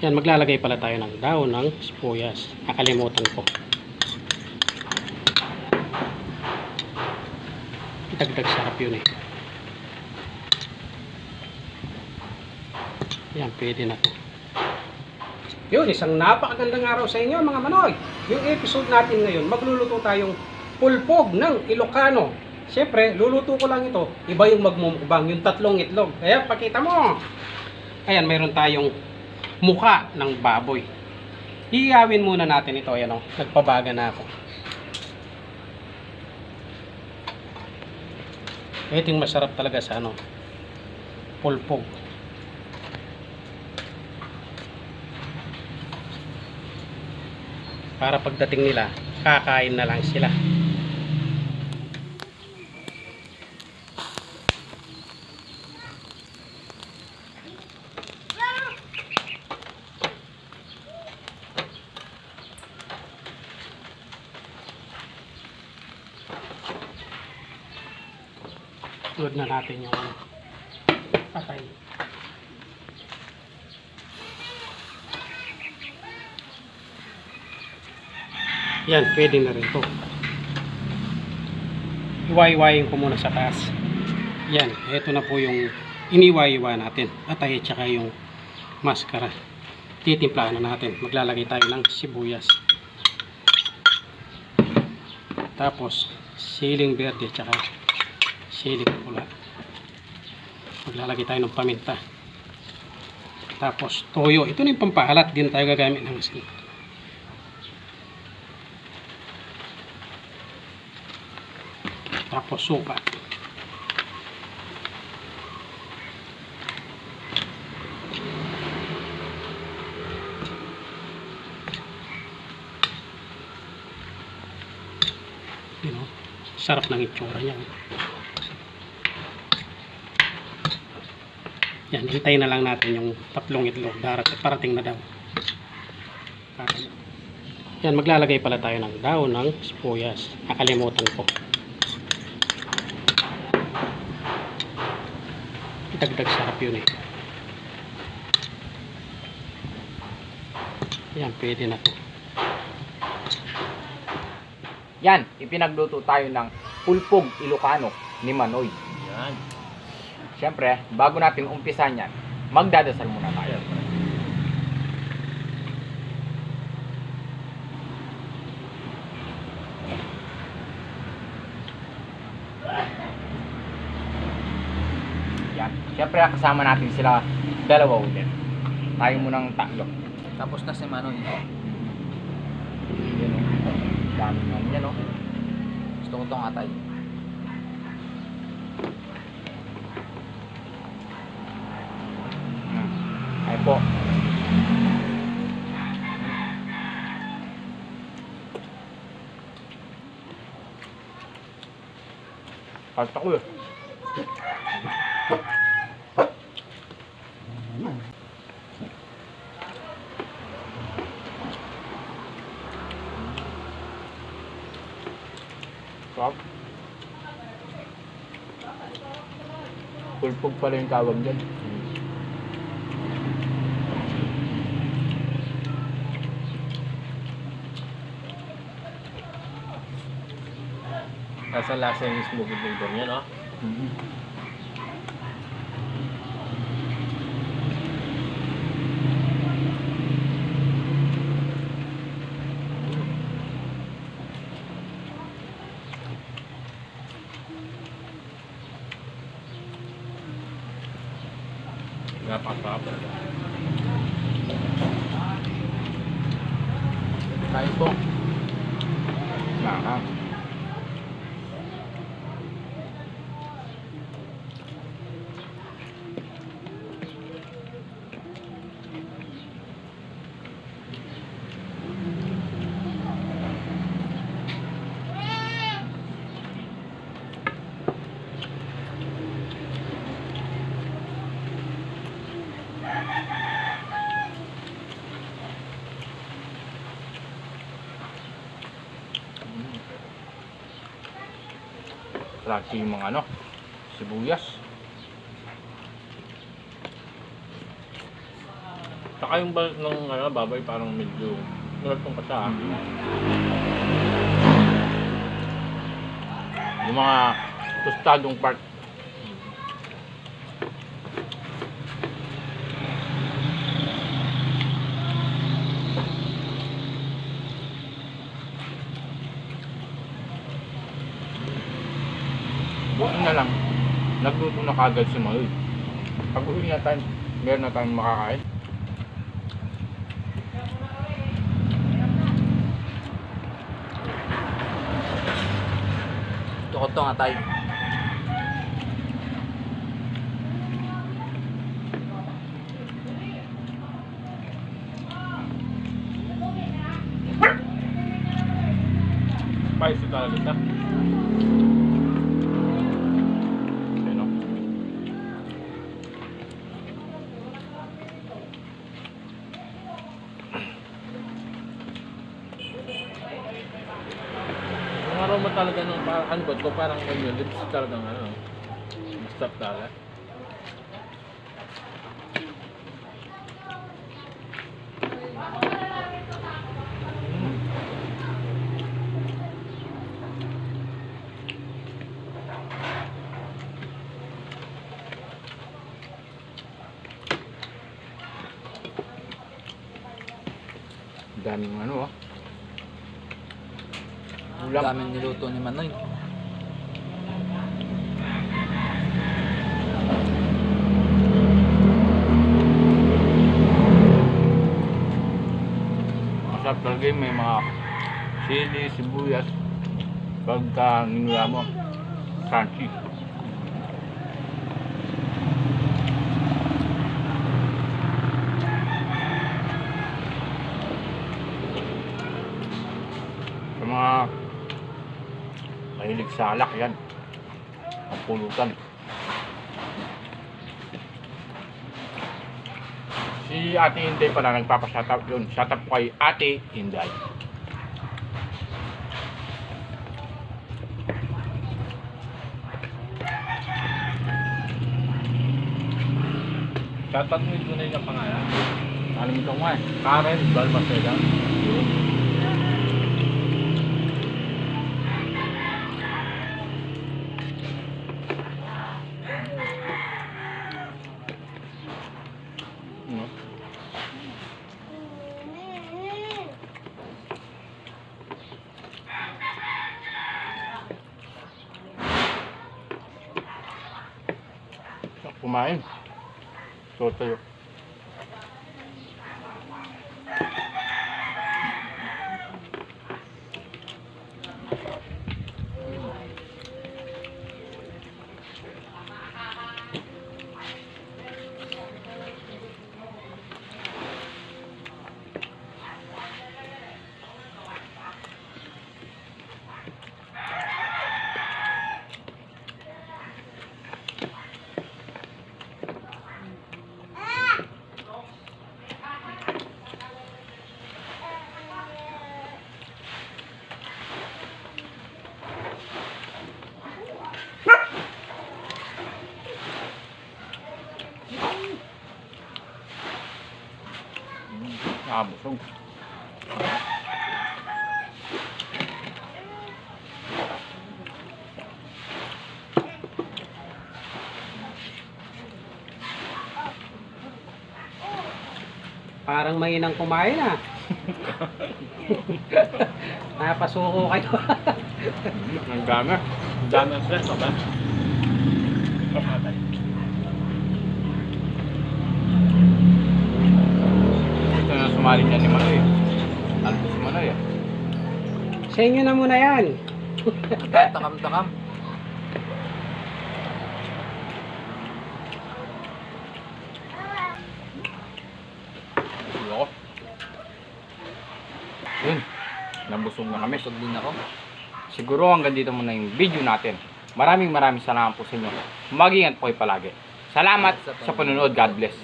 Yan, maglalagay pala tayo ng daon ng sibuyas. Nakalimutan ko. Dagdag sarap yun eh. Yan, pwede na to. Yun, isang napakagandang araw sa inyo mga manoy. Yung episode natin ngayon, magluluto tayong pulpog ng Ilocano. Siyempre, luluto ko lang ito. Iba yung magmumukbang, yung tatlong itlog. Kaya, pakita mo. Ayan, mayroon tayong mukha ng baboy. Hihawin muna natin ito. Ayan o, nagpabaga na ako. Ito yung masarap talaga sa ano, pulpog. Para pagdating nila, kakain na lang sila. Sunod na natin yung patay. Yan, pwede na rin to. Iwa-iwain ko muna sa taas. Yan, ito na po yung iniwa-iwa natin. Atay at saka yung maskara. Titimplahan na natin. Maglalagay tayo ng sibuyas. Tapos, siling berde at saka siling pula. Maglalagay tayo ng paminta. Tapos, toyo. Ito na yung pampahalat. Din tayo gagamit ng asin. Tapos suka. You know, sarap ng itsura niya. Yan, hintayin na lang natin yung tatlong itlog. Parating na daw. Yan, maglalagay pala tayo ng daon ng sibuyas. Nakalimutan ko. Dagdag sarap yun eh. Yan, pwede na to. Yan, ipinagluto tayo ng pulpog Ilocano ni Manoy. Yan. Siyempre, bago natin umpisan yan, magdadasal muna tayo. Yan. Siyempre, kasama natin sila dalawa ulit. Tayo munang tatlo. Tapos na si Manoy. Yan o. Dami naman yan o. Gusto ko itong atay. Ay po. Kalta ko eh. Sarap. Pulpog pala yung tawag dyan. Nasa lasa yung smoky flavor niya, no? Napakasarap talaga. Kain po. Nakaka. Lagi yung mga sibuyas. Saka yung balat ng baboy parang medyo malatong ka siya. Yung mga tostadong part. Buti na lang, nagluto na kagad si Maloy. Pag uwi na tayo, meron na tayong makakain. Tukot-to nga tayo. Spicy talaga siya. Ayun, no? Yung aroma talaga ng parang ko parang onion lips talagang masarap talaga. Daming ulam. Daming niluto ni Manoy. Masarap talaga yun, may mga sili, sibuyas. Pagka ninula mo, crunchy. Sa mga mahilig sa alak yan, ang pulutan. Si Ate Inday pala nagpapashoutout yun. Shoutout po kay Ate Inday. Shoutout mo yung tunay na pangalan. Alam mo ito nga eh. Karen Balmaceda. Yun. No? Kumain. So tayo. Busog. Parang mainang kumain ah. Napasuko kayo. Ang dami. Ang dami ang stress, ba? Kapatay. Ito na sumali niya ni Manoy. Alto si Manoy ah. Sa inyo na muna yan. Takam-takam. Ayoko. Yun. Nabusog na kami. Busog din ako. Siguro hanggang dito muna yung video natin. Maraming salamat po sa inyo. Mag-ingat po kayo palagi. Salamat sa panonood. God bless.